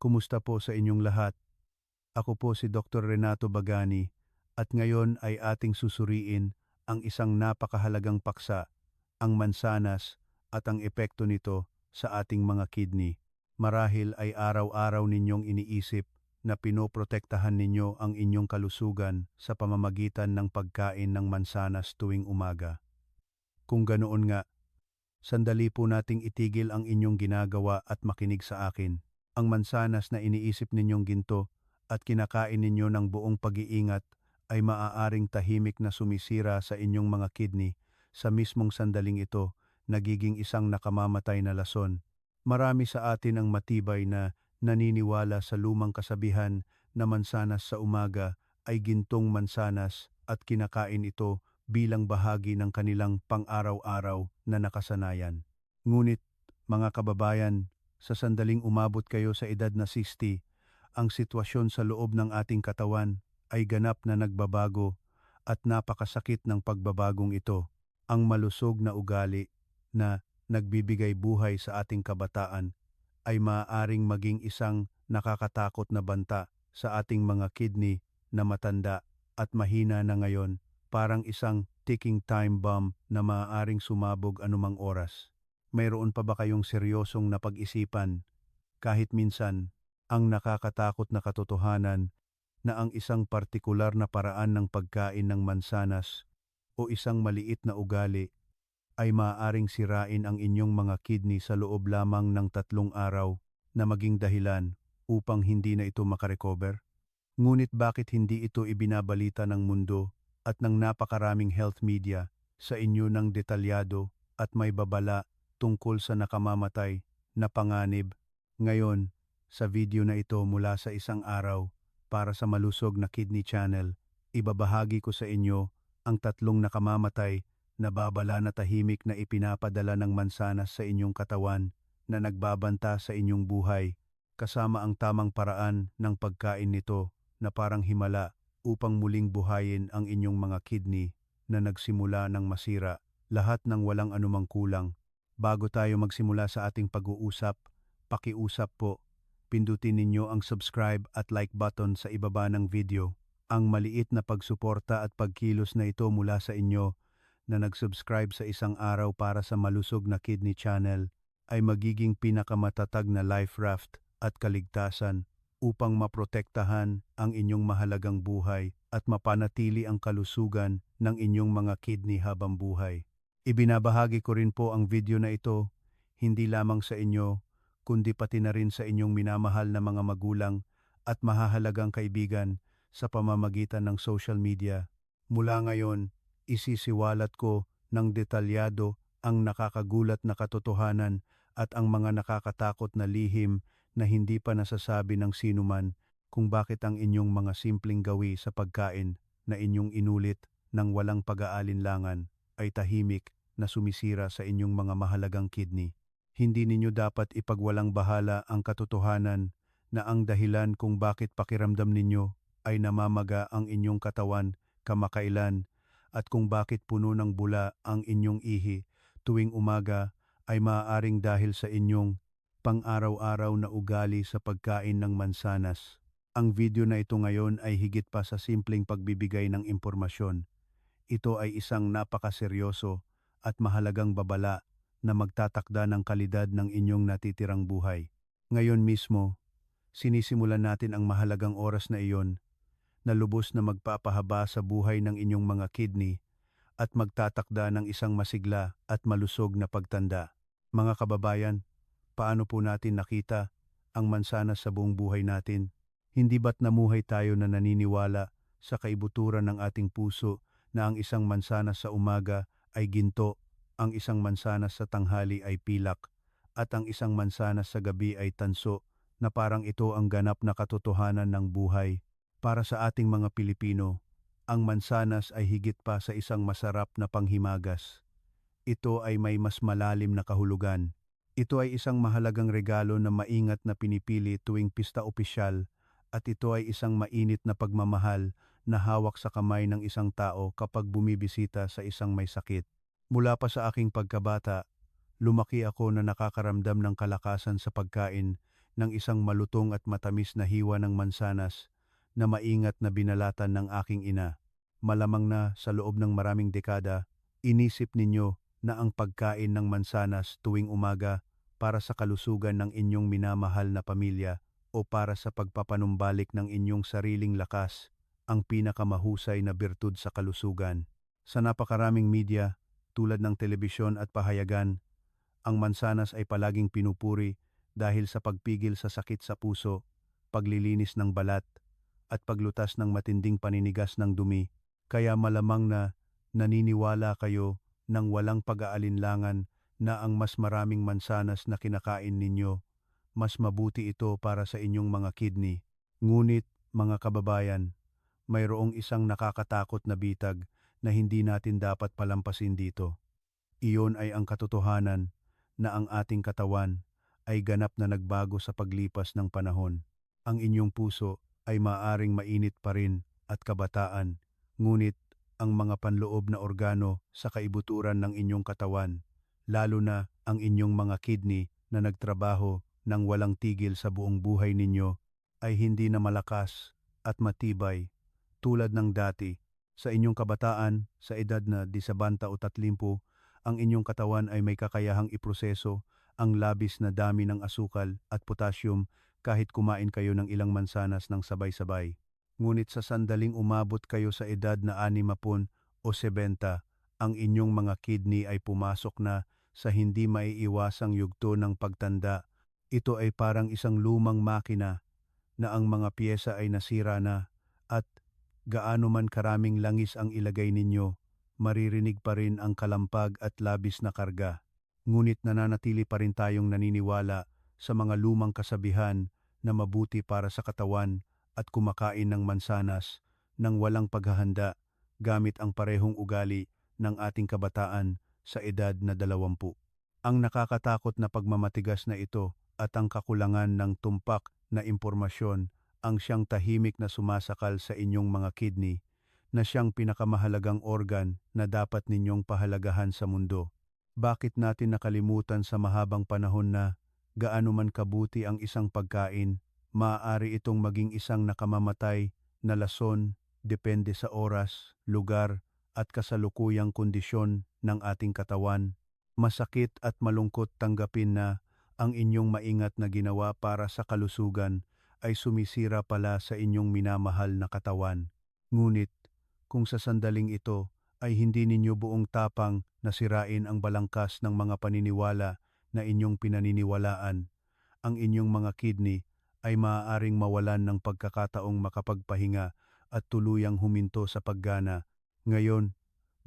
Kumusta po sa inyong lahat? Ako po si Dr. Renato Bagani at ngayon ay ating susuriin ang isang napakahalagang paksa, ang mansanas at ang epekto nito sa ating mga kidney. Marahil ay araw-araw ninyong iniisip na pinoprotektahan ninyo ang inyong kalusugan sa pamamagitan ng pagkain ng mansanas tuwing umaga. Kung ganoon nga, sandali po nating itigil ang inyong ginagawa at makinig sa akin. Ang mansanas na iniisip ninyong ginto at kinakain ninyo ng buong pag-iingat ay maaaring tahimik na sumisira sa inyong mga kidney sa mismong sandaling ito, nagiging isang nakamamatay na lason. Marami sa atin ang matibay na naniniwala sa lumang kasabihan na mansanas sa umaga ay gintong mansanas at kinakain ito bilang bahagi ng kanilang pang-araw-araw na nakasanayan. Ngunit, mga kababayan, sa sandaling umabot kayo sa edad na 60, ang sitwasyon sa loob ng ating katawan ay ganap na nagbabago at napakasakit ng pagbabagong ito. Ang malusog na ugali na nagbibigay buhay sa ating kabataan ay maaaring maging isang nakakatakot na banta sa ating mga kidney na matanda at mahina na ngayon, parang isang ticking time bomb na maaaring sumabog anumang oras. Mayroon pa ba kayong seryosong napag-isipan kahit minsan ang nakakatakot na katotohanan na ang isang partikular na paraan ng pagkain ng mansanas o isang maliit na ugali ay maaaring sirain ang inyong mga kidney sa loob lamang ng 3 araw na maging dahilan upang hindi na ito makarecover? Ngunit bakit hindi ito ibinabalita ng mundo at ng napakaraming health media sa inyo ng detalyado at may babala tungkol sa nakamamatay na panganib? Ngayon, sa video na ito mula sa isang araw para sa Malusog na Kidney Channel, ibabahagi ko sa inyo ang 3 nakamamatay na babala na tahimik na ipinapadala ng mansanas sa inyong katawan na nagbabanta sa inyong buhay, kasama ang tamang paraan ng pagkain nito na parang himala upang muling buhayin ang inyong mga kidney na nagsimula ng masira, lahat ng walang anumang kulang. Bago tayo magsimula sa ating pag-uusap, pakiusap po, pindutin ninyo ang subscribe at like button sa ibaba ng video. Ang maliit na pagsuporta at pagkilos na ito mula sa inyo na nag-subscribe sa isang araw para sa Malusog na Kidney Channel ay magiging pinakamatatag na life raft at kaligtasan upang maprotektahan ang inyong mahalagang buhay at mapanatili ang kalusugan ng inyong mga kidney habang buhay. Ibinabahagi ko rin po ang video na ito hindi lamang sa inyo, kundi pati na rin sa inyong minamahal na mga magulang at mahahalagang kaibigan sa pamamagitan ng social media. Mula ngayon, isisiwalat ko ng detalyado ang nakakagulat na katotohanan at ang mga nakakatakot na lihim na hindi pa nasasabi ng sinuman kung bakit ang inyong mga simpleng gawi sa pagkain na inyong inulit ng walang pag-aalinlangan ay tahimik na sumisira sa inyong mga mahalagang kidney. Hindi ninyo dapat ipagwalang bahala ang katotohanan na ang dahilan kung bakit pakiramdam ninyo ay namamaga ang inyong katawan kamakailan at kung bakit puno ng bula ang inyong ihi tuwing umaga ay maaaring dahil sa inyong pang-araw-araw na ugali sa pagkain ng mansanas. Ang video na ito ngayon ay higit pa sa simpleng pagbibigay ng impormasyon. Ito ay isang napakaseryoso at mahalagang babala na magtatakda ng kalidad ng inyong natitirang buhay. Ngayon mismo, sinisimulan natin ang mahalagang oras na iyon na lubos na magpapahaba sa buhay ng inyong mga kidney at magtatakda ng isang masigla at malusog na pagtanda. Mga kababayan, paano po natin nakita ang mansanas sa buong buhay natin? Hindi ba't namuhay tayo na naniniwala sa kaibuturan ng ating puso na ang isang mansanas sa umaga ay ginto, ang isang mansanas sa tanghali ay pilak, at ang isang mansanas sa gabi ay tanso, na parang ito ang ganap na katotohanan ng buhay? Para sa ating mga Pilipino, ang mansanas ay higit pa sa isang masarap na panghimagas. Ito ay may mas malalim na kahulugan. Ito ay isang mahalagang regalo na maingat na pinipili tuwing pista opisyal, at ito ay isang mainit na pagmamahal na hawak sa kamay ng isang tao kapag bumibisita sa isang may sakit. Mula pa sa aking pagkabata, lumaki ako na nakakaramdam ng kalakasan sa pagkain ng isang malutong at matamis na hiwa ng mansanas na maingat na binalatan ng aking ina. Malamang na sa loob ng maraming dekada, inisip ninyo na ang pagkain ng mansanas tuwing umaga para sa kalusugan ng inyong minamahal na pamilya o para sa pagpapanumbalik ng inyong sariling lakas ang pinakamahusay na birtud sa kalusugan. Sa napakaraming media, tulad ng telebisyon at pahayagan, ang mansanas ay palaging pinupuri dahil sa pagpigil sa sakit sa puso, paglilinis ng balat, at paglutas ng matinding paninigas ng dumi. Kaya malamang na naniniwala kayo ng walang pag-aalinlangan na ang mas maraming mansanas na kinakain ninyo, mas mabuti ito para sa inyong mga kidney. Ngunit, mga kababayan, mayroong isang nakakatakot na bitag na hindi natin dapat palampasin dito. Iyon ay ang katotohanan na ang ating katawan ay ganap na nagbago sa paglipas ng panahon. Ang inyong puso ay maaring mainit pa rin at kabataan, ngunit ang mga panloob na organo sa kaibuturan ng inyong katawan, lalo na ang inyong mga kidney na nagtrabaho ng walang tigil sa buong buhay ninyo, ay hindi na malakas at matibay tulad ng dati. Sa inyong kabataan, sa edad na 20 o 30, ang inyong katawan ay may kakayahang iproseso ang labis na dami ng asukal at potassium kahit kumain kayo ng ilang mansanas ng sabay-sabay. Ngunit sa sandaling umabot kayo sa edad na 60 o 70, ang inyong mga kidney ay pumasok na sa hindi maiiwasang yugto ng pagtanda. Ito ay parang isang lumang makina na ang mga piyesa ay nasira na, at gaano man karaming langis ang ilagay ninyo, maririnig pa rin ang kalampag at labis na karga. Ngunit nananatili pa rin tayong naniniwala sa mga lumang kasabihan na mabuti para sa katawan at kumakain ng mansanas nang walang paghahanda gamit ang parehong ugali ng ating kabataan sa edad na 20. Ang nakakatakot na pagmamatigas na ito at ang kakulangan ng tumpak na impormasyon ang siyang tahimik na sumasakal sa inyong mga kidney, na siyang pinakamahalagang organ na dapat ninyong pahalagahan sa mundo. Bakit natin nakalimutan sa mahabang panahon na gaano man kabuti ang isang pagkain, maaari itong maging isang nakamamatay na lason depende sa oras, lugar at kasalukuyang kondisyon ng ating katawan. Masakit at malungkot tanggapin na ang inyong maingat na ginawa para sa kalusugan ay sumisira pala sa inyong minamahal na katawan. Ngunit, kung sa sandaling ito ay hindi ninyo buong tapang na sirain ang balangkas ng mga paniniwala na inyong pinaniniwalaan, ang inyong mga kidney ay maaaring mawalan ng pagkakataong makapagpahinga at tuluyang huminto sa paggana. Ngayon,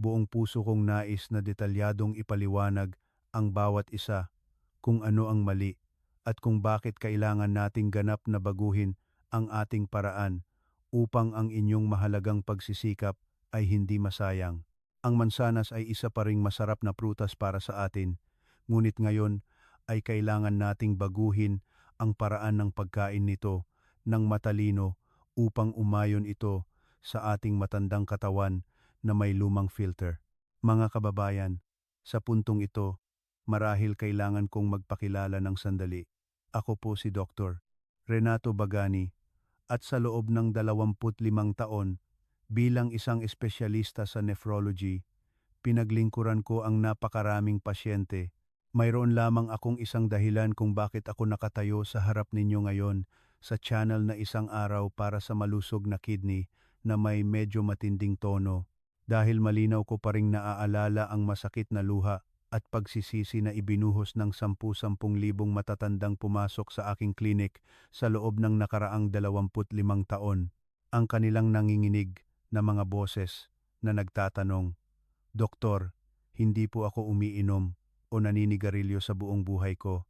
buong puso kong nais na detalyadong ipaliwanag ang bawat isa, kung ano ang mali, at kung bakit kailangan nating ganap na baguhin ang ating paraan upang ang inyong mahalagang pagsisikap ay hindi masayang. Ang mansanas ay isa pa ring masarap na prutas para sa atin, ngunit ngayon ay kailangan nating baguhin ang paraan ng pagkain nito ng matalino upang umayon ito sa ating matandang katawan na may lumang filter. Mga kababayan, sa puntong ito, marahil kailangan kong magpakilala ng sandali. Ako po si Dr. Renato Bagani, at sa loob ng 25 taon bilang isang espesyalista sa nephrology, pinaglingkuran ko ang napakaraming pasyente. Mayroon lamang akong isang dahilan kung bakit ako nakatayo sa harap ninyo ngayon sa channel na Isang Araw para sa Malusog na Kidney na may medyo matinding tono, dahil malinaw ko pa ring naaalala ang masakit na luha at pagsisisi na ibinuhos ng 10,000 matatandang pumasok sa aking klinik sa loob ng nakaraang 25 taon. Ang kanilang nanginginig na mga boses na nagtatanong, "Doktor, hindi po ako umiinom o naninigarilyo sa buong buhay ko,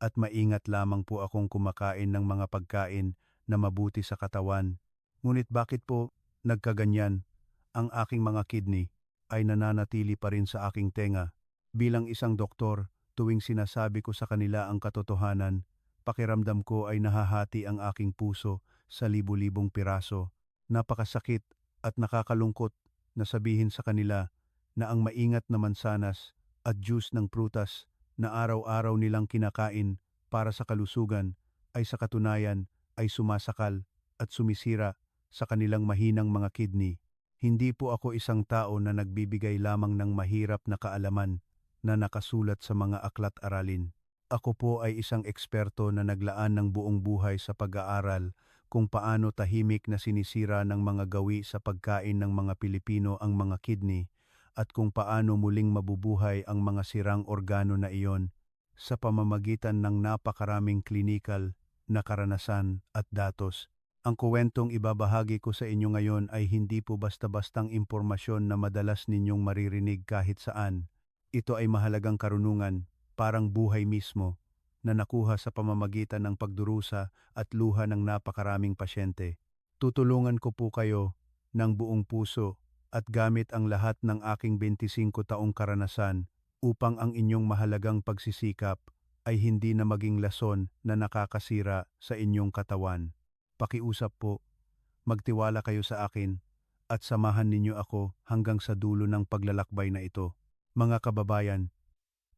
at maingat lamang po akong kumakain ng mga pagkain na mabuti sa katawan. Ngunit bakit po nagkaganyan? Ang aking mga kidney ay nananatili pa rin sa aking tenga." Bilang isang doktor, tuwing sinasabi ko sa kanila ang katotohanan, pakiramdam ko ay nahahati ang aking puso sa libu-libong piraso. Napakasakit at nakakalungkot na sabihin sa kanila na ang maingat na mansanas at juice ng prutas na araw-araw nilang kinakain para sa kalusugan ay sa katunayan ay sumasakal at sumisira sa kanilang mahinang mga kidney. Hindi po ako isang tao na nagbibigay lamang ng mahirap na kaalaman na nakasulat sa mga aklat-aralin. Ako po ay isang eksperto na naglaan ng buong buhay sa pag-aaral kung paano tahimik na sinisira ng mga gawi sa pagkain ng mga Pilipino ang mga kidney at kung paano muling mabubuhay ang mga sirang organo na iyon sa pamamagitan ng napakaraming klinikal na karanasan at datos. Ang kuwentong ibabahagi ko sa inyo ngayon ay hindi po basta-bastang impormasyon na madalas ninyong maririnig kahit saan. Ito ay mahalagang karunungan, parang buhay mismo, na nakuha sa pamamagitan ng pagdurusa at luha ng napakaraming pasyente. Tutulungan ko po kayo ng buong puso at gamit ang lahat ng aking 25 taong karanasan upang ang inyong mahalagang pagsisikap ay hindi na maging lason na nakakasira sa inyong katawan. Pakiusap po, magtiwala kayo sa akin at samahan ninyo ako hanggang sa dulo ng paglalakbay na ito. Mga kababayan,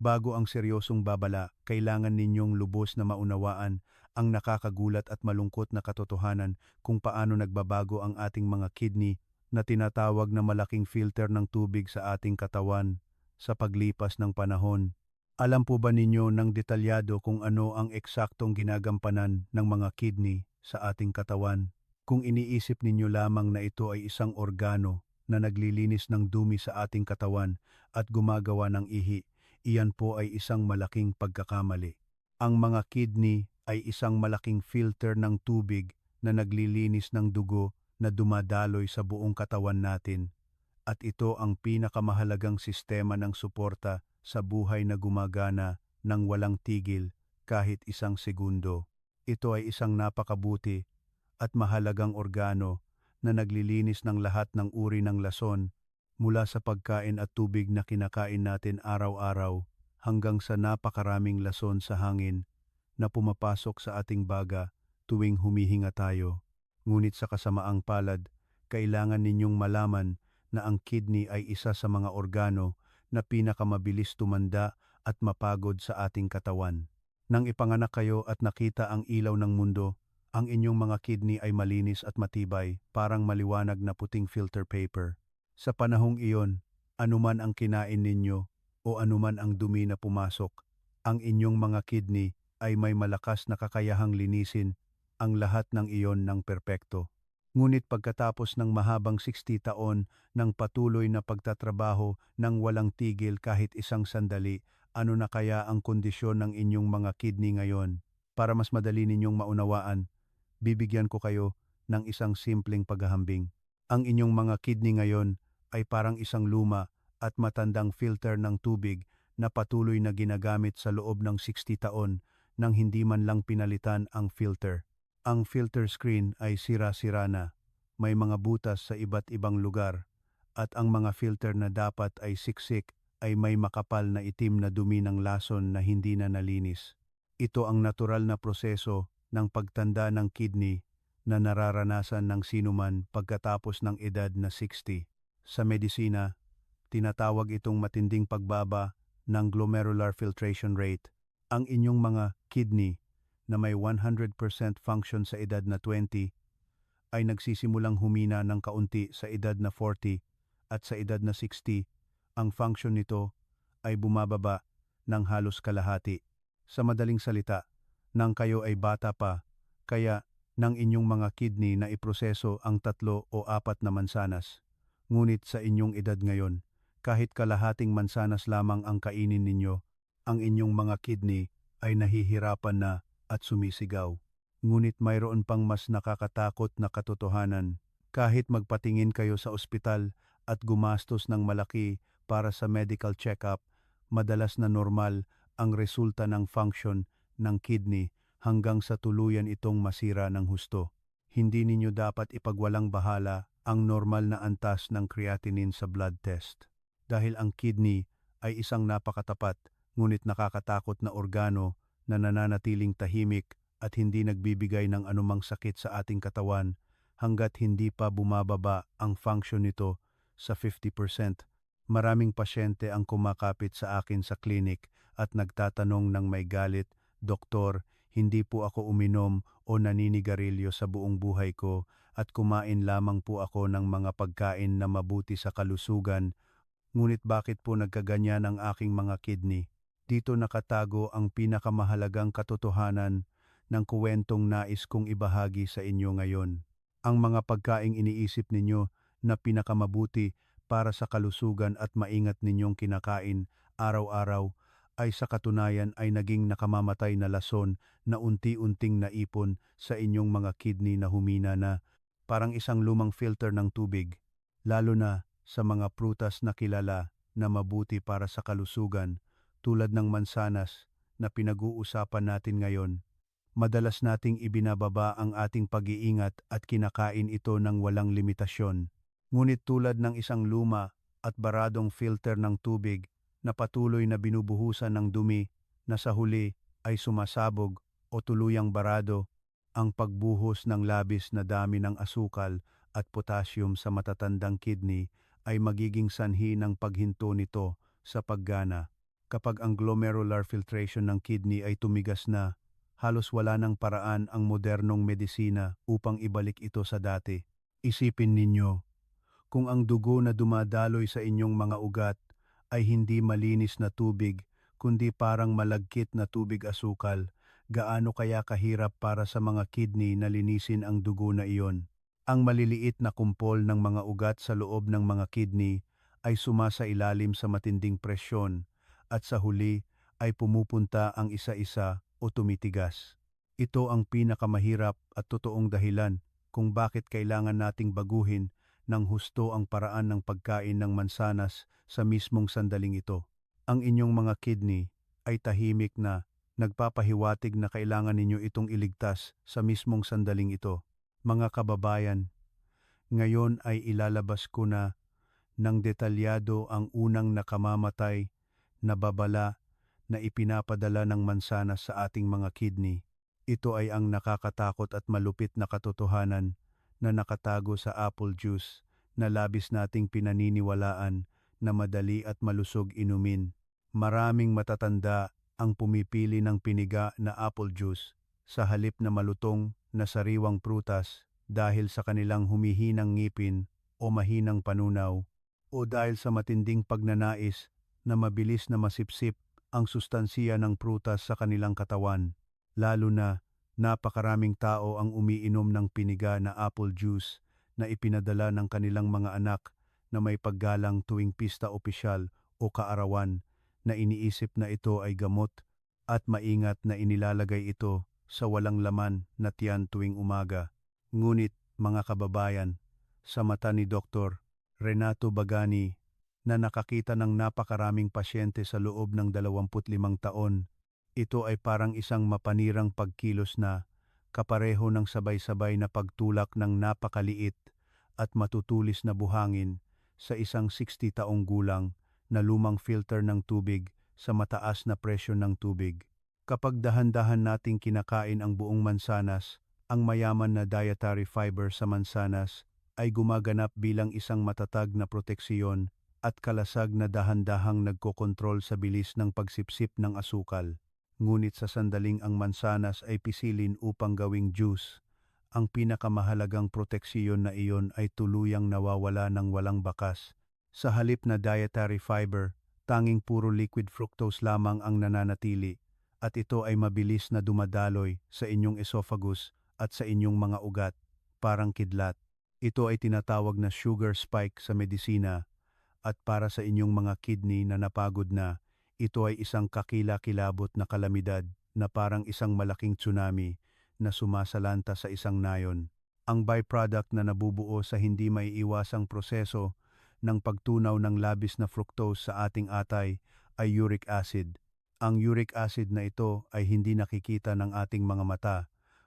bago ang seryosong babala, kailangan ninyong lubos na maunawaan ang nakakagulat at malungkot na katotohanan kung paano nagbabago ang ating mga kidney na tinatawag na malaking filter ng tubig sa ating katawan sa paglipas ng panahon. Alam po ba ninyo ng detalyado kung ano ang eksaktong ginagampanan ng mga kidney sa ating katawan? Kung iniisip ninyo lamang na ito ay isang organo na naglilinis ng dumi sa ating katawan at gumagawa ng ihi, iyan po ay isang malaking pagkakamali. Ang mga kidney ay isang malaking filter ng tubig na naglilinis ng dugo na dumadaloy sa buong katawan natin, at ito ang pinakamahalagang sistema ng suporta sa buhay na gumagana ng walang tigil kahit isang segundo. Ito ay isang napakabuti at mahalagang organo na naglilinis ng lahat ng uri ng lason mula sa pagkain at tubig na kinakain natin araw-araw hanggang sa napakaraming lason sa hangin na pumapasok sa ating baga tuwing humihinga tayo. Ngunit sa kasamaang palad, kailangan ninyong malaman na ang kidney ay isa sa mga organo na pinakamabilis tumanda at mapagod sa ating katawan. Nang ipanganak kayo at nakita ang ilaw ng mundo, ang inyong mga kidney ay malinis at matibay, parang maliwanag na puting filter paper. Sa panahong iyon, anuman ang kinain ninyo o anuman ang dumi na pumasok, ang inyong mga kidney ay may malakas na kakayahang linisin ang lahat ng iyon ng perpekto. Ngunit pagkatapos ng mahabang 60 taon ng patuloy na pagtatrabaho ng walang tigil kahit isang sandali, ano na kaya ang kondisyon ng inyong mga kidney ngayon? Para mas madali ninyong maunawaan, bibigyan ko kayo ng isang simpleng paghahambing. Ang inyong mga kidney ngayon ay parang isang luma at matandang filter ng tubig na patuloy na ginagamit sa loob ng 60 taon nang hindi man lang pinalitan ang filter. Ang filter screen ay sira-sira na, may mga butas sa iba't ibang lugar, at ang mga filter na dapat ay siksik ay may makapal na itim na dumi ng lason na hindi na nalinis. Ito ang natural na proseso ng pagtanda ng kidney na nararanasan ng sinuman pagkatapos ng edad na 60. Sa medisina, tinatawag itong matinding pagbaba ng glomerular filtration rate. Ang inyong mga kidney na may 100% function sa edad na 20 ay nagsisimulang humina ng kaunti sa edad na 40 at sa edad na 60, ang function nito ay bumababa ng halos kalahati. Sa madaling salita, nang kayo ay bata pa, kaya ng inyong mga kidney na iproseso ang 3 o 4 na mansanas. Ngunit sa inyong edad ngayon, kahit kalahating mansanas lamang ang kainin ninyo, ang inyong mga kidney ay nahihirapan na at sumisigaw. Ngunit mayroon pang mas nakakatakot na katotohanan. Kahit magpatingin kayo sa ospital at gumastos ng malaki para sa medical check-up, madalas na normal ang resulta ng function ng kidney hanggang sa tuluyan itong masira ng husto. Hindi ninyo dapat ipagwalang bahala ang normal na antas ng creatinine sa blood test. Dahil ang kidney ay isang napakatapat ngunit nakakatakot na organo na nananatiling tahimik at hindi nagbibigay ng anumang sakit sa ating katawan hanggat hindi pa bumababa ang function nito sa 50%. Maraming pasyente ang kumakapit sa akin sa klinik at nagtatanong ng may galit, "Doktor, Hindi po ako uminom o naninigarilyo sa buong buhay ko at kumain lamang po ako ng mga pagkain na mabuti sa kalusugan. Ngunit bakit po nagkaganyan ang aking mga kidney? Dito nakatago ang pinakamahalagang katotohanan ng kuwentong nais kong ibahagi sa inyo ngayon. Ang mga pagkaing iniisip ninyo na pinakamabuti para sa kalusugan at maingat ninyong kinakain araw-araw ay sa katunayan ay naging nakamamatay na lason na unti-unting naipon sa inyong mga kidney na humina na parang isang lumang filter ng tubig, lalo na sa mga prutas na kilala na mabuti para sa kalusugan tulad ng mansanas na pinag-uusapan natin ngayon. Madalas nating ibinababa ang ating pag-iingat at kinakain ito ng walang limitasyon. Ngunit tulad ng isang luma at baradong filter ng tubig na patuloy na binubuhusan ng dumi na sa huli ay sumasabog o tuluyang barado, ang pagbuhos ng labis na dami ng asukal at potassium sa matatandang kidney ay magiging sanhi ng paghinto nito sa paggana. Kapag ang glomerular filtration ng kidney ay tumigas na, halos wala ng paraan ang modernong medisina upang ibalik ito sa dati. Isipin ninyo, kung ang dugo na dumadaloy sa inyong mga ugat ay hindi malinis na tubig, kundi parang malagkit na tubig asukal, gaano kaya kahirap para sa mga kidney na linisin ang dugo na iyon? Ang maliliit na kumpol ng mga ugat sa loob ng mga kidney ay sumasailalim sa matinding presyon at sa huli ay pumupunta ang isa-isa o tumitigas. Ito ang pinakamahirap at totoong dahilan kung bakit kailangan nating baguhin ng husto ang paraan ng pagkain ng mansanas sa mismong sandaling ito. Ang inyong mga kidney ay tahimik na nagpapahiwatig na kailangan ninyo itong iligtas sa mismong sandaling ito. Mga kababayan, ngayon ay ilalabas ko na ng detalyado ang unang nakamamatay na babala na ipinapadala ng mansanas sa ating mga kidney. Ito ay ang nakakatakot at malupit na katotohanan na nakatago sa apple juice na labis nating pinaniniwalaan na madali at malusog inumin. Maraming matatanda ang pumipili ng piniga na apple juice sa halip na malutong na sariwang prutas dahil sa kanilang humihinang ngipin o mahinang panunaw o dahil sa matinding pagnanais na mabilis na masipsip ang sustansiya ng prutas sa kanilang katawan. Lalo na napakaraming tao ang umiinom ng piniga na apple juice na ipinadala ng kanilang mga anak na may paggalang tuwing pista opisyal o kaarawan na iniisip na ito ay gamot at maingat na inilalagay ito sa walang laman na tiyan tuwing umaga. Ngunit mga kababayan, sa mata ni Dr. Renato Bagani na nakakita ng napakaraming pasyente sa loob ng 25 taon, ito ay parang isang mapanirang pagkilos na kapareho ng sabay-sabay na pagtulak ng napakaliit at matutulis na buhangin sa isang 60 taong gulang na lumang filter ng tubig sa mataas na presyon ng tubig. Kapag dahan-dahan nating kinakain ang buong mansanas, ang mayaman na dietary fiber sa mansanas ay gumaganap bilang isang matatag na proteksiyon at kalasag na dahan-dahang nagkokontrol sa bilis ng pagsipsip ng asukal. Ngunit sa sandaling ang mansanas ay pisilin upang gawing juice, ang pinakamahalagang proteksiyon na iyon ay tuluyang nawawala ng walang bakas. Sa halip na dietary fiber, tanging puro liquid fructose lamang ang nananatili at ito ay mabilis na dumadaloy sa inyong esophagus at sa inyong mga ugat, parang kidlat. Ito ay tinatawag na sugar spike sa medisina at para sa inyong mga kidney na napagod na, ito ay isang kakila-kilabot na kalamidad na parang isang malaking tsunami na sumasalanta sa isang nayon. Ang byproduct na nabubuo sa hindi maiiwasang proseso ng pagtunaw ng labis na fructose sa ating atay ay uric acid. Ang uric acid na ito ay hindi nakikita ng ating mga mata,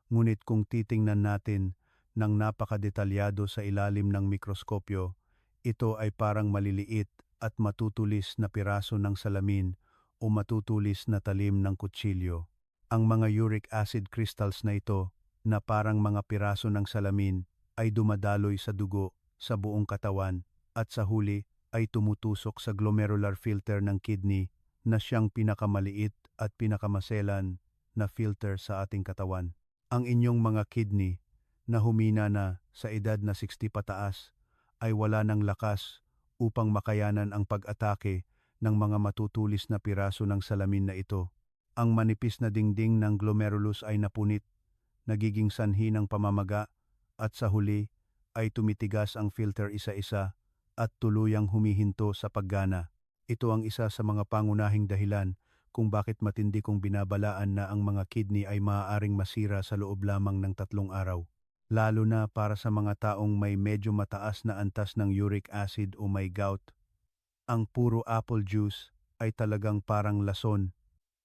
ngunit kung titingnan natin ng napakadetalyado sa ilalim ng mikroskopyo, ito ay parang maliliit at matutulis na piraso ng salamin o matutulis na talim ng kutsilyo. Ang mga uric acid crystals na ito, na parang mga piraso ng salamin, ay dumadaloy sa dugo sa buong katawan at sa huli ay tumutusok sa glomerular filter ng kidney na siyang pinakamaliit at pinakamaselan na filter sa ating katawan. Ang inyong mga kidney na humina na sa edad na 60 pataas ay wala ng lakas upang makayanan ang pag-atake ng mga matutulis na piraso ng salamin na ito. Ang manipis na dingding ng glomerulus ay napunit, nagiging sanhi ng pamamaga, at sa huli ay tumitigas ang filter isa-isa at tuluyang humihinto sa paggana. Ito ang isa sa mga pangunahing dahilan kung bakit matindi kong binabalaan na ang mga kidney ay maaaring masira sa loob lamang ng 3 araw. Lalo na para sa mga taong may medyo mataas na antas ng uric acid o may gout. Ang puro apple juice ay talagang parang lason,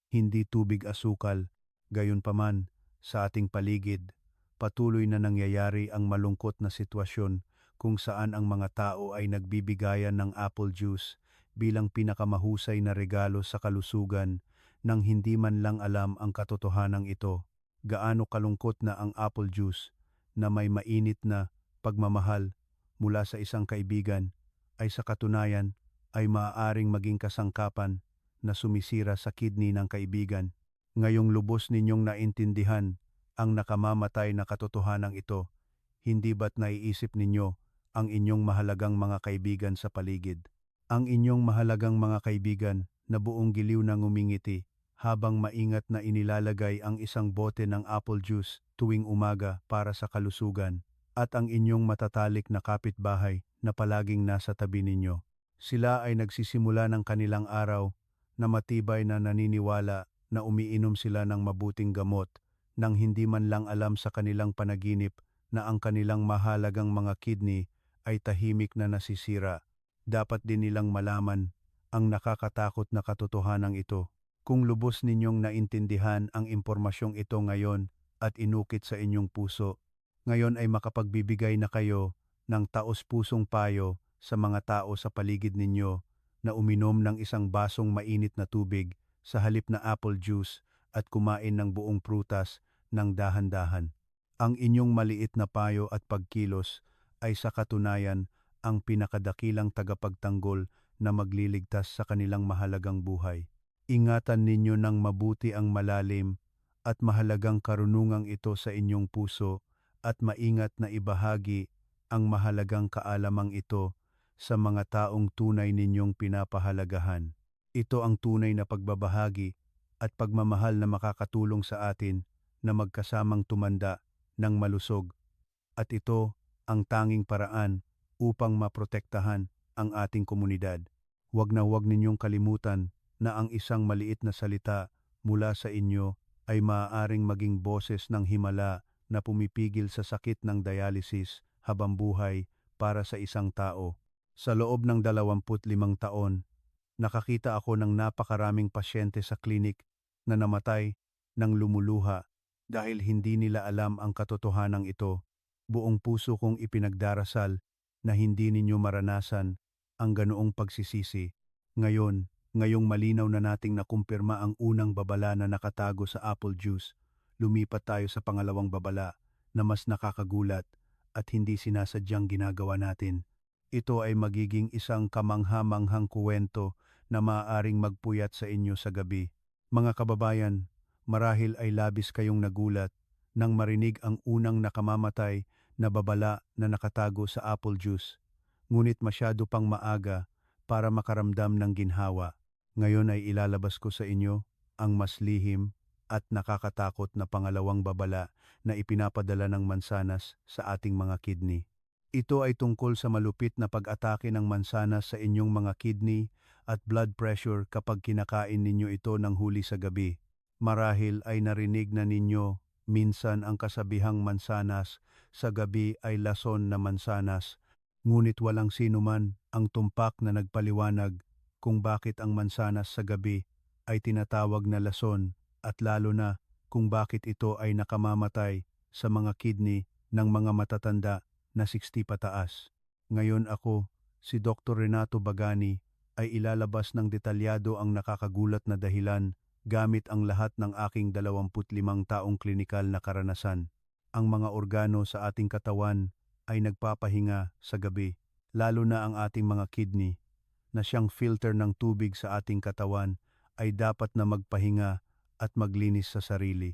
hindi tubig asukal. Gayunpaman, sa ating paligid, patuloy na nangyayari ang malungkot na sitwasyon kung saan ang mga tao ay nagbibigayan ng apple juice bilang pinakamahusay na regalo sa kalusugan nang hindi man lang alam ang katotohanan ito. Gaano kalungkot na ang apple juice na may mainit na pagmamahal mula sa isang kaibigan ay sa katunayan ay maaaring maging kasangkapan na sumisira sa kidney ng kaibigan. Ngayong lubos ninyong naintindihan ang nakamamatay na katotohanan ito, hindi ba't naiisip ninyo ang inyong mahalagang mga kaibigan sa paligid? Ang inyong mahalagang mga kaibigan na buong giliw na ngumingiti habang maingat na inilalagay ang isang bote ng apple juice tuwing umaga para sa kalusugan, at ang inyong matatalik na kapitbahay na palaging nasa tabi ninyo. Sila ay nagsisimula ng kanilang araw na matibay na naniniwala na umiinom sila ng mabuting gamot nang hindi man lang alam sa kanilang panaginip na ang kanilang mahalagang mga kidney ay tahimik na nasisira. Dapat din nilang malaman ang nakakatakot na katotohanan ito. Kung lubos ninyong naintindihan ang impormasyong ito ngayon at inukit sa inyong puso, ngayon ay makapagbibigay na kayo ng taos-pusong payo sa mga tao sa paligid ninyo na uminom ng isang basong mainit na tubig sa halip na apple juice at kumain ng buong prutas ng dahan-dahan. Ang inyong maliit na payo at pagkilos ay sa katunayan ang pinakadakilang tagapagtanggol na magliligtas sa kanilang mahalagang buhay. Ingatan ninyo ng mabuti ang malalim at mahalagang karunungang ito sa inyong puso at maingat na ibahagi ang mahalagang kaalamang ito sa mga taong tunay ninyong pinapahalagahan. Ito ang tunay na pagbabahagi at pagmamahal na makakatulong sa atin na magkasamang tumanda ng malusog, at ito ang tanging paraan upang maprotektahan ang ating komunidad. Huwag na huwag ninyong kalimutan na ang isang maliit na salita mula sa inyo ay maaaring maging boses ng himala na pumipigil sa sakit ng dialysis habang buhay para sa isang tao. Sa loob ng 25 taon, nakakita ako ng napakaraming pasyente sa klinik na namatay ng lumuluha dahil hindi nila alam ang katotohanan ito. Buong puso kong ipinagdarasal na hindi ninyo maranasan ang ganoong pagsisisi. Ngayong malinaw na nating nakumpirma ang unang babala na nakatago sa apple juice, lumipat tayo sa pangalawang babala na mas nakakagulat at hindi sinasadyang ginagawa natin. Ito ay magiging isang kamangha-manghang kwento na maaaring magpuyat sa inyo sa gabi. Mga kababayan, marahil ay labis kayong nagulat nang marinig ang unang nakamamatay na babala na nakatago sa apple juice. Ngunit masyado pang maaga para makaramdam ng ginhawa. Ngayon ay ilalabas ko sa inyo ang mas lihim at nakakatakot na pangalawang babala na ipinapadala ng mansanas sa ating mga kidney. Ito ay tungkol sa malupit na pag-atake ng mansanas sa inyong mga kidney at blood pressure kapag kinakain ninyo ito ng huli sa gabi. Marahil ay narinig na ninyo minsan ang kasabihang mansanas sa gabi ay lason na mansanas, ngunit walang sinuman ang tumpak na nagpaliwanag kung bakit ang mansanas sa gabi ay tinatawag na lason, at lalo na kung bakit ito ay nakamamatay sa mga kidney ng mga matatanda na 60 pataas. Ngayon ako, si Dr. Renato Bagani, ay ilalabas ng detalyado ang nakakagulat na dahilan gamit ang lahat ng aking 25 taong klinikal na karanasan. Ang mga organo sa ating katawan ay nagpapahinga sa gabi, lalo na ang ating mga kidney, na siyang filter ng tubig sa ating katawan ay dapat na magpahinga at maglinis sa sarili,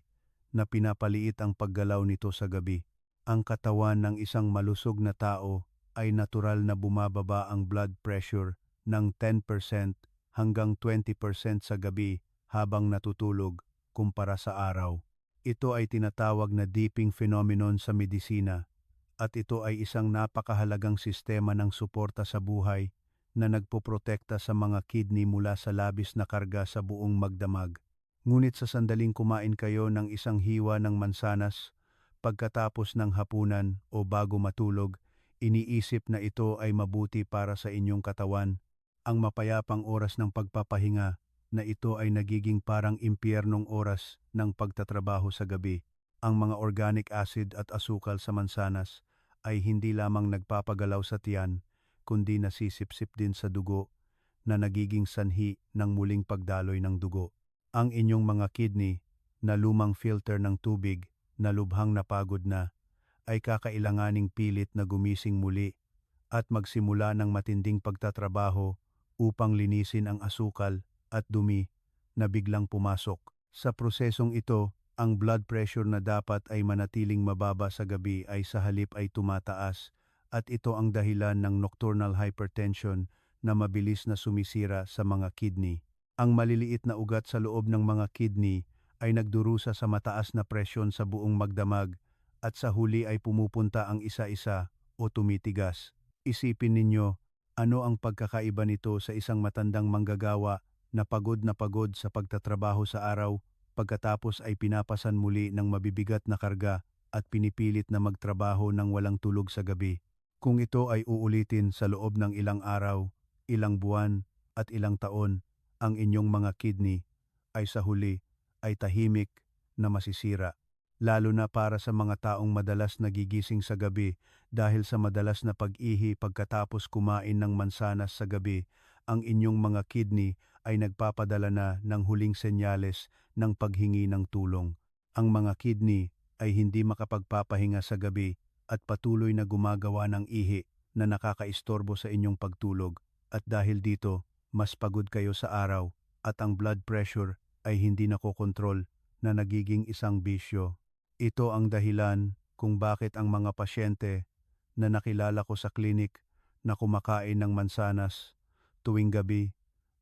na pinapaliit ang paggalaw nito sa gabi. Ang katawan ng isang malusog na tao ay natural na bumababa ang blood pressure ng 10% hanggang 20% sa gabi habang natutulog kumpara sa araw. Ito ay tinatawag na dipping phenomenon sa medisina at ito ay isang napakahalagang sistema ng suporta sa buhay na nagpoprotekta sa mga kidney mula sa labis na karga sa buong magdamag. Ngunit sa sandaling kumain kayo ng isang hiwa ng mansanas, pagkatapos ng hapunan o bago matulog, iniisip na ito ay mabuti para sa inyong katawan. Ang mapayapang oras ng pagpapahinga na ito ay nagiging parang impyernong oras ng pagtatrabaho sa gabi. Ang mga organic acid at asukal sa mansanas ay hindi lamang nagpapagalaw sa tiyan, kundi nasisipsip din sa dugo na nagiging sanhi ng muling pagdaloy ng dugo. Ang inyong mga kidney na lumang filter ng tubig na lubhang napagod na ay kakailanganing pilit na gumising muli at magsimula ng matinding pagtatrabaho upang linisin ang asukal at dumi na biglang pumasok. Sa prosesong ito, ang blood pressure na dapat ay manatiling mababa sa gabi ay sa halip ay tumataas at ito ang dahilan ng nocturnal hypertension na mabilis na sumisira sa mga kidney. Ang maliliit na ugat sa loob ng mga kidney ay nagdurusa sa mataas na presyon sa buong magdamag at sa huli ay pumupunta ang isa-isa o tumitigas. Isipin ninyo, ano ang pagkakaiba nito sa isang matandang manggagawa na pagod sa pagtatrabaho sa araw, pagkatapos ay pinapasan muli ng mabibigat na karga at pinipilit na magtrabaho ng walang tulog sa gabi. Kung ito ay uulitin sa loob ng ilang araw, ilang buwan at ilang taon, ang inyong mga kidney ay sa huli ay tahimik na masisira. Lalo na para sa mga taong madalas nagigising sa gabi dahil sa madalas na pag-ihi pagkatapos kumain ng mansanas sa gabi, ang inyong mga kidney ay nagpapadala na ng huling senyales ng paghingi ng tulong. Ang mga kidney ay hindi makapagpapahinga sa gabi at patuloy na gumagawa ng ihi na nakakaistorbo sa inyong pagtulog at dahil dito, mas pagod kayo sa araw at ang blood pressure ay hindi nakokontrol na nagiging isang bisyo. Ito ang dahilan kung bakit ang mga pasyente na nakilala ko sa klinik na kumakain ng mansanas tuwing gabi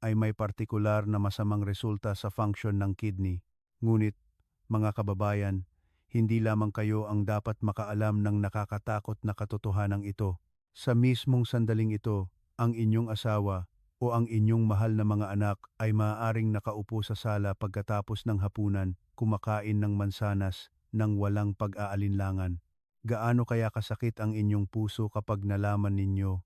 ay may partikular na masamang resulta sa function ng kidney. Ngunit, mga kababayan, hindi lamang kayo ang dapat makaalam ng nakakatakot na katotohanan ito. Sa mismong sandaling ito, ang inyong asawa o ang inyong mahal na mga anak ay maaaring nakaupo sa sala pagkatapos ng hapunan kumakain ng mansanas nang walang pag-aalinlangan. Gaano kaya kasakit ang inyong puso kapag nalaman ninyo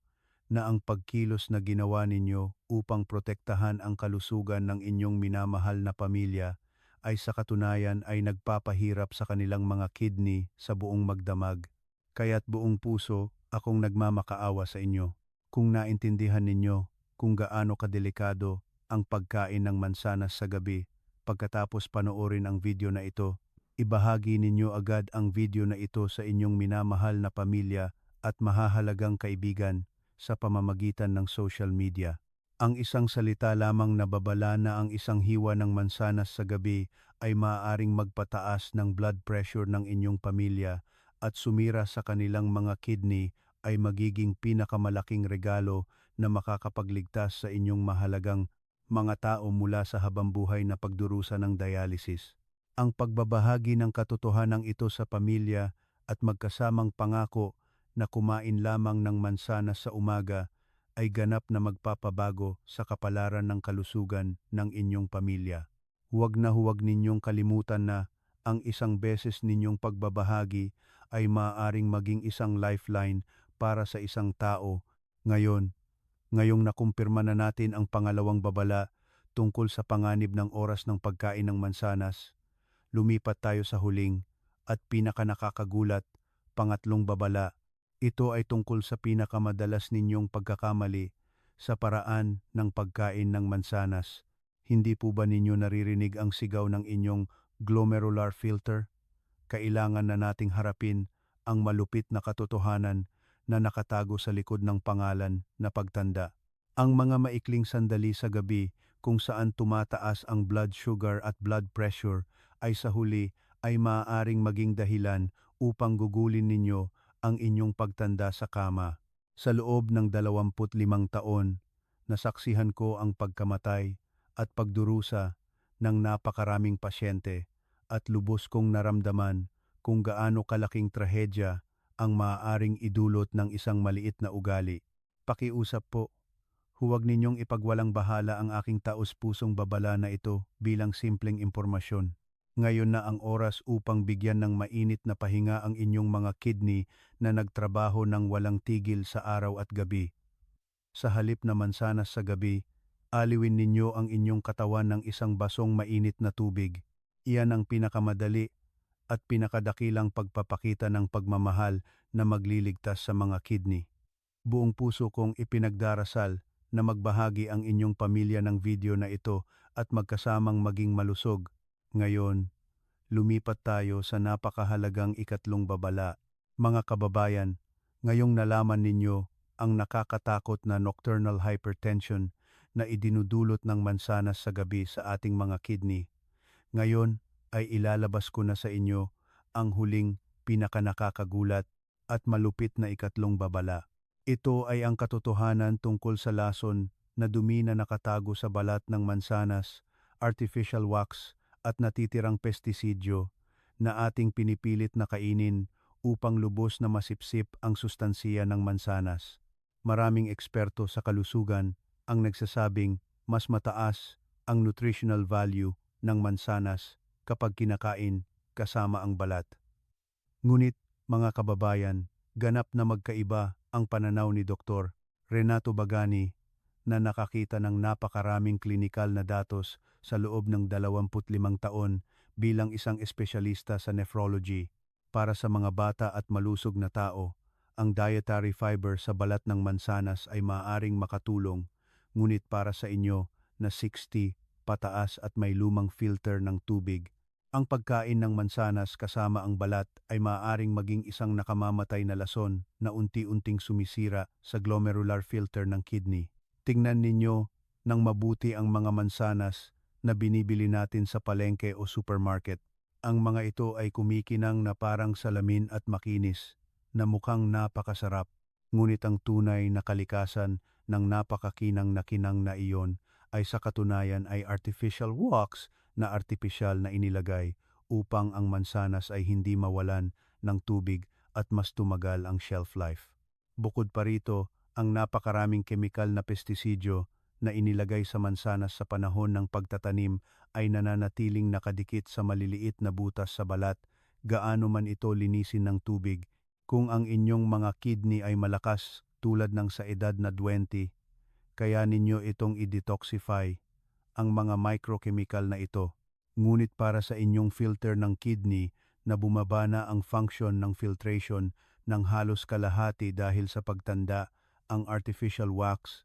na ang pagkilos na ginawa ninyo upang protektahan ang kalusugan ng inyong minamahal na pamilya ay sa katunayan ay nagpapahirap sa kanilang mga kidney sa buong magdamag. Kaya't buong puso akong nagmamakaawa sa inyo. Kung naintindihan ninyo kung gaano kadelikado ang pagkain ng mansanas sa gabi, pagkatapos panoorin ang video na ito, ibahagi ninyo agad ang video na ito sa inyong minamahal na pamilya at mahahalagang kaibigan sa pamamagitan ng social media. Ang isang salita lamang na babala na ang isang hiwa ng mansanas sa gabi ay maaaring magpataas ng blood pressure ng inyong pamilya at sumira sa kanilang mga kidney ay magiging pinakamalaking regalo na makakapagligtas sa inyong mahalagang mga tao mula sa habambuhay na pagdurusa ng dialysis. Ang pagbabahagi ng katotohanan ito sa pamilya at magkasamang pangako na kumain lamang ng mansanas sa umaga ay ganap na magpapabago sa kapalaran ng kalusugan ng inyong pamilya. Huwag ninyong kalimutan na ang isang beses ninyong pagbabahagi ay maaaring maging isang lifeline para sa isang tao. Ngayong nakumpirma na natin ang pangalawang babala tungkol sa panganib ng oras ng pagkain ng mansanas, lumipat tayo sa huling at pinakanakakagulat, pangatlong babala. Ito ay tungkol sa pinakamadalas ninyong pagkakamali sa paraan ng pagkain ng mansanas. Hindi po ba ninyo naririnig ang sigaw ng inyong glomerular filter? Kailangan na nating harapin ang malupit na katotohanan na nakatago sa likod ng pangalan na pagtanda. Ang mga maikling sandali sa gabi kung saan tumataas ang blood sugar at blood pressure ay sa huli ay maaaring maging dahilan upang gugulin ninyo ang inyong pagtanda sa kama. Sa loob ng 25 taon, nasaksihan ko ang pagkamatay at pagdurusa ng napakaraming pasyente at lubos kong naramdaman kung gaano kalaking trahedya ang maaaring idulot ng isang maliit na ugali. Pakiusap po, huwag ninyong ipagwalang bahala ang aking taos-pusong babala na ito bilang simpleng impormasyon. Ngayon na ang oras upang bigyan ng mainit na pahinga ang inyong mga kidney na nagtrabaho ng walang tigil sa araw at gabi. Sa halip na mansanas sa gabi, aliwin ninyo ang inyong katawan ng isang basong mainit na tubig. Iyan ang pinakamadali at pinakadakilang pagpapakita ng pagmamahal na magliligtas sa mga kidney. Buong puso kong ipinagdarasal na magbahagi ang inyong pamilya ng video na ito at magkasamang maging malusog. Ngayon, lumipat tayo sa napakahalagang ikatlong babala. Mga kababayan, ngayong nalaman ninyo ang nakakatakot na nocturnal hypertension na idinudulot ng mansanas sa gabi sa ating mga kidney. Ngayon ay ilalabas ko na sa inyo ang huling pinakanakakagulat at malupit na ikatlong babala. Ito ay ang katotohanan tungkol sa lason na dumi na nakatago sa balat ng mansanas, artificial wax at natitirang pestisidyo na ating pinipilit na kainin upang lubos na masipsip ang sustansiya ng mansanas. Maraming eksperto sa kalusugan ang nagsasabing mas mataas ang nutritional value ng mansanas kapag kinakain kasama ang balat. Ngunit, mga kababayan, ganap na magkaiba ang pananaw ni Dr. Renato Bagani na nakakita ng napakaraming klinikal na datos sa loob ng 25 taon bilang isang espesyalista sa nephrology. Para sa mga bata at malusog na tao, ang dietary fiber sa balat ng mansanas ay maaaring makatulong, ngunit para sa inyo na 60 pataas at may lumang filter ng tubig, ang pagkain ng mansanas kasama ang balat ay maaaring maging isang nakamamatay na lason na unti-unting sumisira sa glomerular filter ng kidney. Tingnan ninyo ng mabuti ang mga mansanas na binibili natin sa palengke o supermarket. Ang mga ito ay kumikinang na parang salamin at makinis na mukhang napakasarap, ngunit ang tunay na kalikasan ng napakakinang na kinang na iyon ay sa katunayan ay artificial wax na artipisyal na inilagay upang ang mansanas ay hindi mawalan ng tubig at mas tumagal ang shelf life. Bukod pa rito, ang napakaraming kemikal na pestisidyo na inilagay sa mansanas sa panahon ng pagtatanim ay nananatiling nakadikit sa maliliit na butas sa balat, gaano man ito linisin ng tubig. Kung ang inyong mga kidney ay malakas tulad ng sa edad na 20, kaya ninyo itong i-detoxify ang mga microchemical na ito. Ngunit para sa inyong filter ng kidney na bumaba na ang function ng filtration ng halos kalahati dahil sa pagtanda, ang artificial wax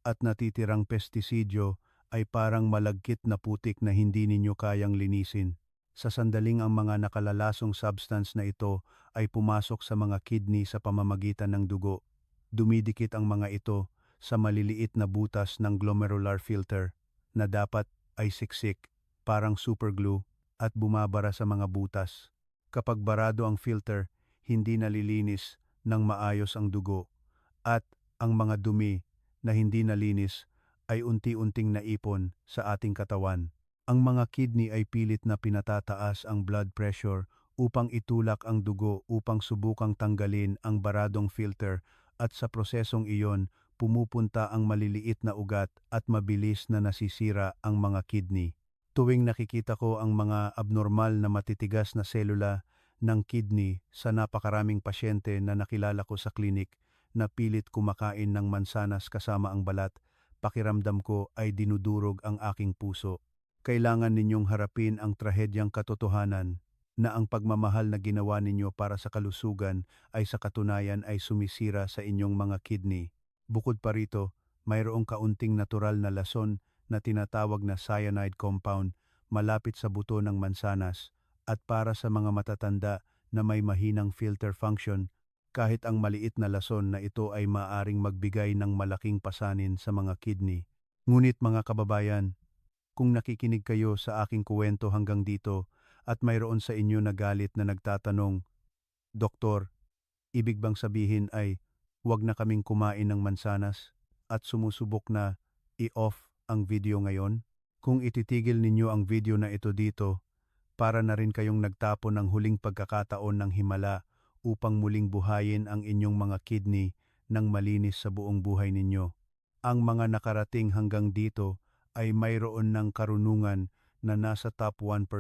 at natitirang pestisidyo ay parang malagkit na putik na hindi ninyo kayang linisin. Sa sandaling ang mga nakalalasong substance na ito ay pumasok sa mga kidney sa pamamagitan ng dugo, dumidikit ang mga ito sa maliliit na butas ng glomerular filter na dapat ay siksik, parang superglue, at bumabara sa mga butas. Kapag barado ang filter, hindi nalilinis ng maayos ang dugo, at ang mga dumi na hindi nalinis ay unti-unting naipon sa ating katawan. Ang mga kidney ay pilit na pinatataas ang blood pressure upang itulak ang dugo upang subukang tanggalin ang baradong filter, at sa prosesong iyon, pumupunta ang maliliit na ugat at mabilis na nasisira ang mga kidney. Tuwing nakikita ko ang mga abnormal na matitigas na selula ng kidney sa napakaraming pasyente na nakilala ko sa klinik na pilit kumakain ng mansanas kasama ang balat, pakiramdam ko ay dinudurog ang aking puso. Kailangan ninyong harapin ang trahedyang katotohanan na ang pagmamahal na ginawa ninyo para sa kalusugan ay sa katunayan ay sumisira sa inyong mga kidney. Bukod pa rito, mayroong kaunting natural na lason na tinatawag na cyanide compound malapit sa buto ng mansanas, at para sa mga matatanda na may mahinang filter function, kahit ang maliit na lason na ito ay maaaring magbigay ng malaking pasanin sa mga kidney. Ngunit mga kababayan, kung nakikinig kayo sa aking kuwento hanggang dito at mayroon sa inyo na galit na nagtatanong, Doktor, ibig bang sabihin ay huwag na kaming kumain ng mansanas at sumusubok na i-off ang video ngayon? Kung ititigil ninyo ang video na ito dito, para na rin kayong nagtapon ng huling pagkakataon ng himala upang muling buhayin ang inyong mga kidney ng malinis sa buong buhay ninyo. Ang mga nakarating hanggang dito ay mayroon ng karunungan na nasa top 1%,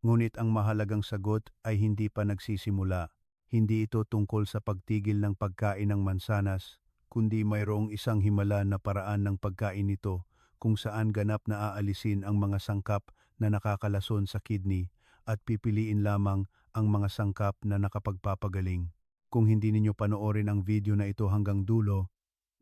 ngunit ang mahalagang sagot ay hindi pa nagsisimula. Hindi ito tungkol sa pagtigil ng pagkain ng mansanas, kundi mayroong isang himala na paraan ng pagkain nito kung saan ganap na aalisin ang mga sangkap na nakakalason sa kidney at pipiliin lamang ang mga sangkap na nakapagpapagaling. Kung hindi ninyo panoorin ang video na ito hanggang dulo,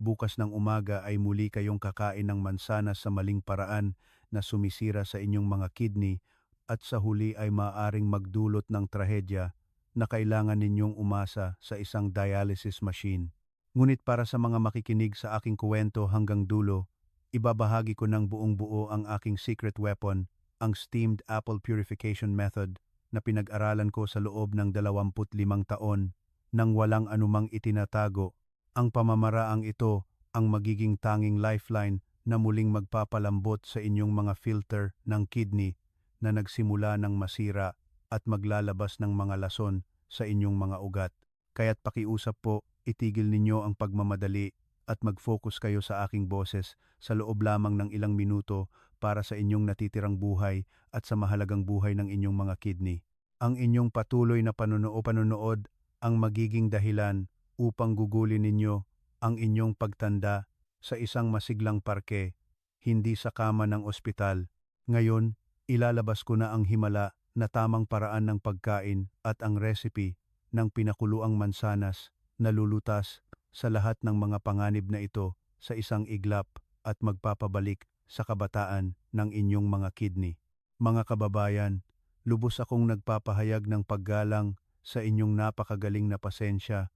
bukas ng umaga ay muli kayong kakain ng mansanas sa maling paraan na sumisira sa inyong mga kidney at sa huli ay maaaring magdulot ng trahedya na kailangan ninyong umasa sa isang dialysis machine. Ngunit para sa mga makikinig sa aking kuwento hanggang dulo, ibabahagi ko ng buong buo ang aking secret weapon, ang steamed apple purification method na pinag-aralan ko sa loob ng 25 taon nang walang anumang itinatago. Ang pamamaraang ito ang magiging tanging lifeline na muling magpapalambot sa inyong mga filter ng kidney na nagsimula ng masira at maglalabas ng mga lason sa inyong mga ugat. Kaya't pakiusap po, itigil ninyo ang pagmamadali at mag-focus kayo sa aking boses sa loob lamang ng ilang minuto para sa inyong natitirang buhay at sa mahalagang buhay ng inyong mga kidney. Ang inyong patuloy na panonood ang magiging dahilan upang gugulin ninyo ang inyong pagtanda sa isang masiglang parke, hindi sa kama ng ospital. Ngayon, ilalabas ko na ang himala na tamang paraan ng pagkain at ang recipe ng pinakuluang mansanas na lulutas sa lahat ng mga panganib na ito sa isang iglap at magpapabalik sa kabataan ng inyong mga kidney. Mga kababayan, lubos akong nagpapahayag ng paggalang sa inyong napakagaling na pasensya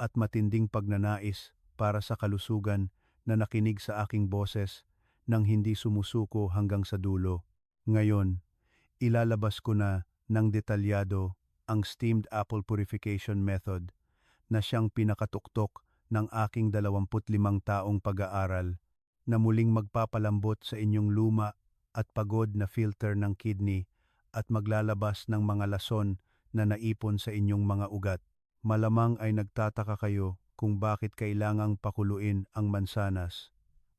at matinding pagnanais para sa kalusugan na nakinig sa aking boses nang hindi sumusuko hanggang sa dulo. Ngayon, ilalabas ko na ng detalyado ang steamed apple purification method na siyang pinakatuktok ng aking 25 taong pag-aaral na muling magpapalambot sa inyong luma at pagod na filter ng kidney at maglalabas ng mga lason na naipon sa inyong mga ugat. Malamang ay nagtataka kayo kung bakit kailangang pakuluin ang mansanas.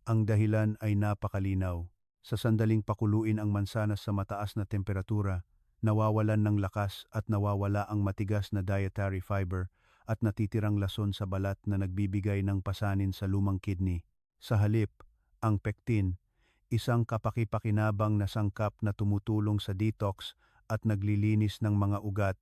Ang dahilan ay napakalinaw. Sa sandaling pakuluin ang mansanas sa mataas na temperatura, nawawalan ng lakas at nawawala ang matigas na dietary fiber at natitirang lason sa balat na nagbibigay ng pasanin sa lumang kidney. Sa halip, ang pectin, isang kapaki-pakinabang na sangkap na tumutulong sa detox at naglilinis ng mga ugat,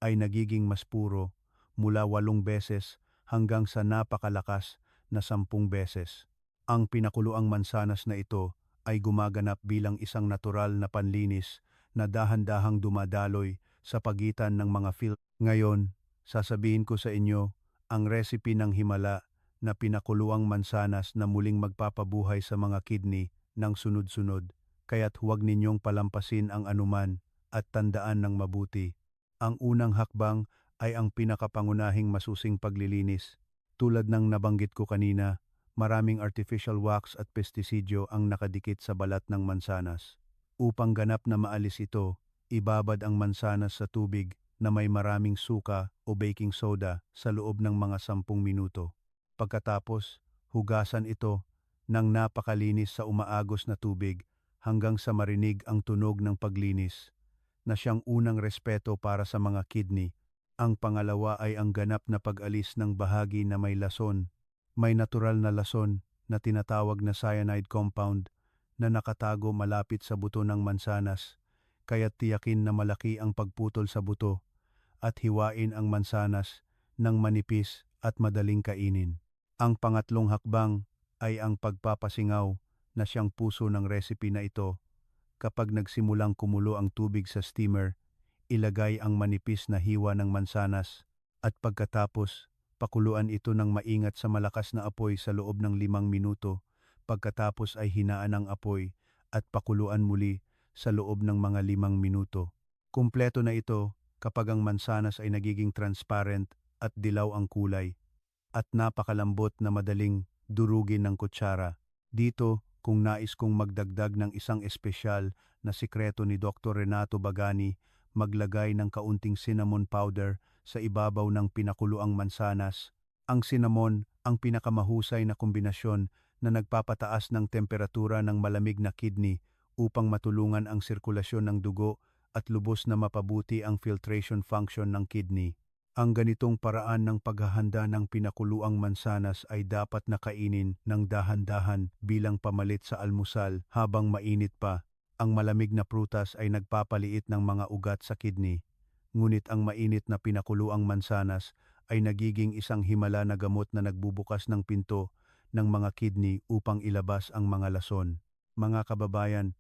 ay nagiging mas puro mula 8 beses hanggang sa napakalakas na 10 beses. Ang pinakuluang mansanas na ito ay gumaganap bilang isang natural na panlinis na dahan-dahang dumadaloy sa pagitan ng mga Ngayon, sasabihin ko sa inyo ang recipe ng himala na pinakuluang mansanas na muling magpapabuhay sa mga kidney ng sunod-sunod. Kaya't huwag ninyong palampasin ang anuman at tandaan ng mabuti. Ang unang hakbang ay ang pinakapangunahing masusing paglilinis. Tulad ng nabanggit ko kanina, maraming artificial wax at pestisidyo ang nakadikit sa balat ng mansanas. Upang ganap na maalis ito, ibabad ang mansanas sa tubig na may maraming suka o baking soda sa loob ng mga 10 minuto. Pagkatapos, hugasan ito ng napakalinis sa umaagos na tubig hanggang sa marinig ang tunog ng paglinis, na siyang unang respeto para sa mga kidney. Ang pangalawa ay ang ganap na pag-alis ng bahagi na may lason. May natural na lason na tinatawag na cyanide compound na nakatago malapit sa buto ng mansanas, kaya't tiyakin na malaki ang pagputol sa buto at hiwain ang mansanas ng manipis at madaling kainin. Ang pangatlong hakbang ay ang pagpapasingaw na siyang puso ng recipe na ito. Kapag nagsimulang kumulo ang tubig sa steamer, ilagay ang manipis na hiwa ng mansanas at pagkatapos, pakuluan ito ng maingat sa malakas na apoy sa loob ng 5 minuto pagkatapos ay hinaan ang apoy at pakuluan muli sa loob ng mga 5 minuto. Kumpleto na ito kapag ang mansanas ay nagiging transparent at dilaw ang kulay at napakalambot na madaling durugin ng kutsara. Dito, kung nais kong magdagdag ng isang espesyal na sikreto ni Dr. Renato Bagani, maglagay ng kaunting cinnamon powder sa ibabaw ng pinakuluang mansanas. Ang cinnamon ang pinakamahusay na kombinasyon na nagpapataas ng temperatura ng malamig na kidney upang matulungan ang sirkulasyon ng dugo at lubos na mapabuti ang filtration function ng kidney. Ang ganitong paraan ng paghahanda ng pinakuluang mansanas ay dapat na kainin ng dahan-dahan bilang pamalit sa almusal habang mainit pa. Ang malamig na prutas ay nagpapaliit ng mga ugat sa kidney, ngunit ang mainit na pinakuluang mansanas ay nagiging isang himala na gamot na nagbubukas ng pinto ng mga kidney upang ilabas ang mga lason. Mga kababayan,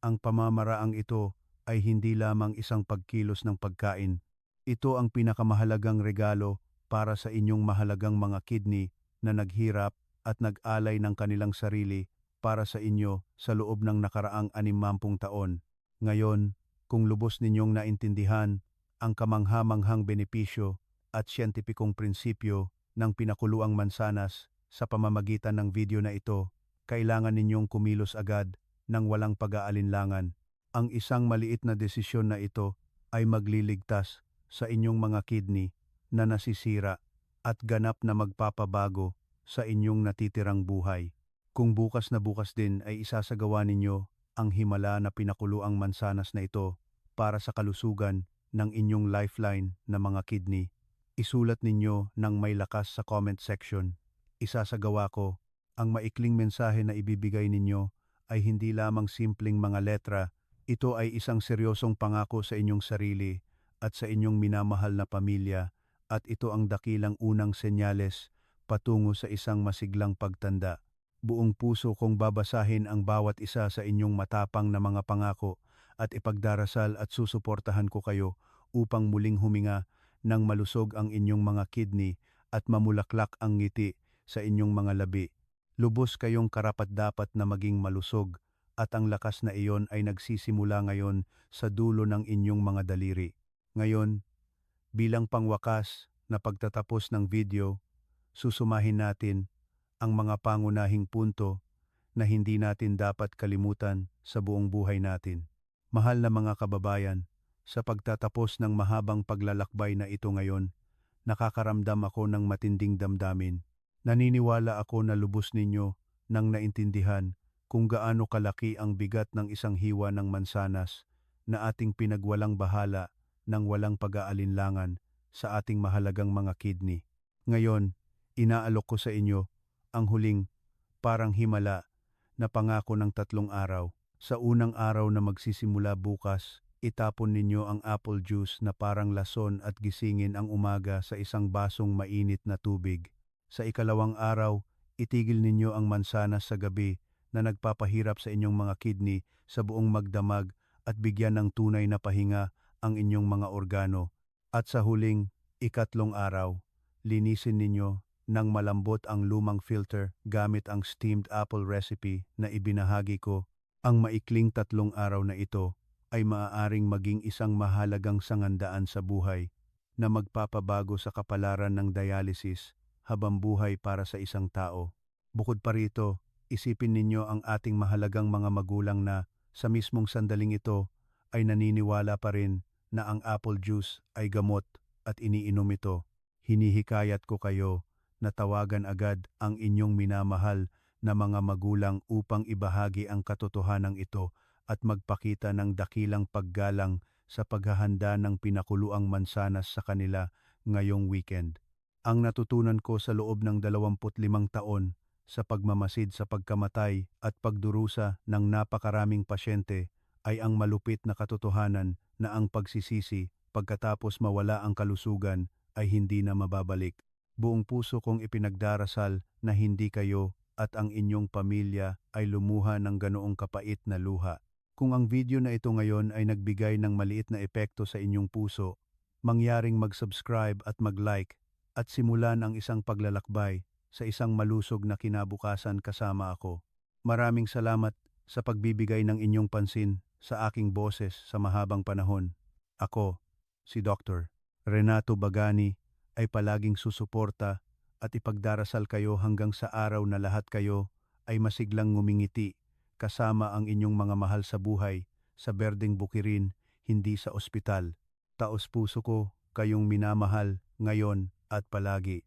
ang pamamaraang ito ay hindi lamang isang pagkilos ng pagkain. Ito ang pinakamahalagang regalo para sa inyong mahalagang mga kidney na naghirap at nag-alay ng kanilang sarili para sa inyo sa loob ng nakaraang 60 taon. Ngayon, kung lubos ninyong naintindihan ang kamangha-manghang benepisyo at siyentipikong prinsipyo ng pinakuluang mansanas sa pamamagitan ng video na ito, kailangan ninyong kumilos agad ng walang pag-aalinlangan. Ang isang maliit na desisyon na ito ay magliligtas sa inyong mga kidney na nasisira at ganap na magpapabago sa inyong natitirang buhay. Kung bukas na bukas din ay isasagawa ninyo ang himala na pinakuluang mansanas na ito para sa kalusugan ng inyong lifeline na mga kidney, isulat ninyo ng may lakas sa comment section. Isasagawa ko. Ang maikling mensahe na ibibigay ninyo ay hindi lamang simpleng mga letra, ito ay isang seryosong pangako sa inyong sarili at sa inyong minamahal na pamilya, at ito ang dakilang unang senyales patungo sa isang masiglang pagtanda. Buong puso kong babasahin ang bawat isa sa inyong matapang na mga pangako at ipagdarasal at susuportahan ko kayo upang muling huminga ng malusog ang inyong mga kidney at mamulaklak ang ngiti sa inyong mga labi. Lubos kayong karapat-dapat na maging malusog at ang lakas na iyon ay nagsisimula ngayon sa dulo ng inyong mga daliri. Ngayon, bilang pangwakas na pagtatapos ng video, susumahin natin ang mga pangunahing punto na hindi natin dapat kalimutan sa buong buhay natin. Mahal na mga kababayan, sa pagtatapos ng mahabang paglalakbay na ito ngayon, nakakaramdam ako ng matinding damdamin. Naniniwala ako na lubos ninyo nang naintindihan kung gaano kalaki ang bigat ng isang hiwa ng mansanas na ating pinagwalang bahala ng walang pag-aalinlangan sa ating mahalagang mga kidney. Ngayon, inaalok ko sa inyo ang huling parang himala na pangako ng 3 araw. Sa unang araw na magsisimula bukas, itapon ninyo ang apple juice na parang lason at gisingin ang umaga sa isang basong mainit na tubig. Sa ikalawang araw, itigil ninyo ang mansanas sa gabi na nagpapahirap sa inyong mga kidney sa buong magdamag at bigyan ng tunay na pahinga ang inyong mga organo. At sa huling, ikatlong araw, linisin ninyo ng malambot ang lumang filter gamit ang steamed apple recipe na ibinahagi ko. Ang maikling 3 araw na ito ay maaaring maging isang mahalagang sangandaan sa buhay na magpapabago sa kapalaran ng dialysis habang buhay para sa isang tao. Bukod pa rito, isipin ninyo ang ating mahalagang mga magulang na sa mismong sandaling ito ay naniniwala pa rin na ang apple juice ay gamot at iniinom ito. Hinihikayat ko kayo na tawagan agad ang inyong minamahal na mga magulang upang ibahagi ang katotohanan ito at magpakita ng dakilang paggalang sa paghahanda ng pinakuluang mansanas sa kanila ngayong weekend. Ang natutunan ko sa loob ng 25 taon sa pagmamasid sa pagkamatay at pagdurusa ng napakaraming pasyente ay ang malupit na katotohanan na ang pagsisisi pagkatapos mawala ang kalusugan ay hindi na mababalik. Buong puso kong ipinagdarasal na hindi kayo at ang inyong pamilya ay lumuha ng ganoong kapait na luha. Kung ang video na ito ngayon ay nagbigay ng maliit na epekto sa inyong puso, mangyaring mag-subscribe at mag-like at simulan ang isang paglalakbay sa isang malusog na kinabukasan kasama ako. Maraming salamat sa pagbibigay ng inyong pansin sa aking boses sa mahabang panahon. Ako, si Dr. Renato Bagani, ay palaging susuporta at ipagdarasal kayo hanggang sa araw na lahat kayo ay masiglang ngumingiti kasama ang inyong mga mahal sa buhay sa berdeng bukirin, hindi sa ospital. Taos puso ko kayong minamahal ngayon at palagi.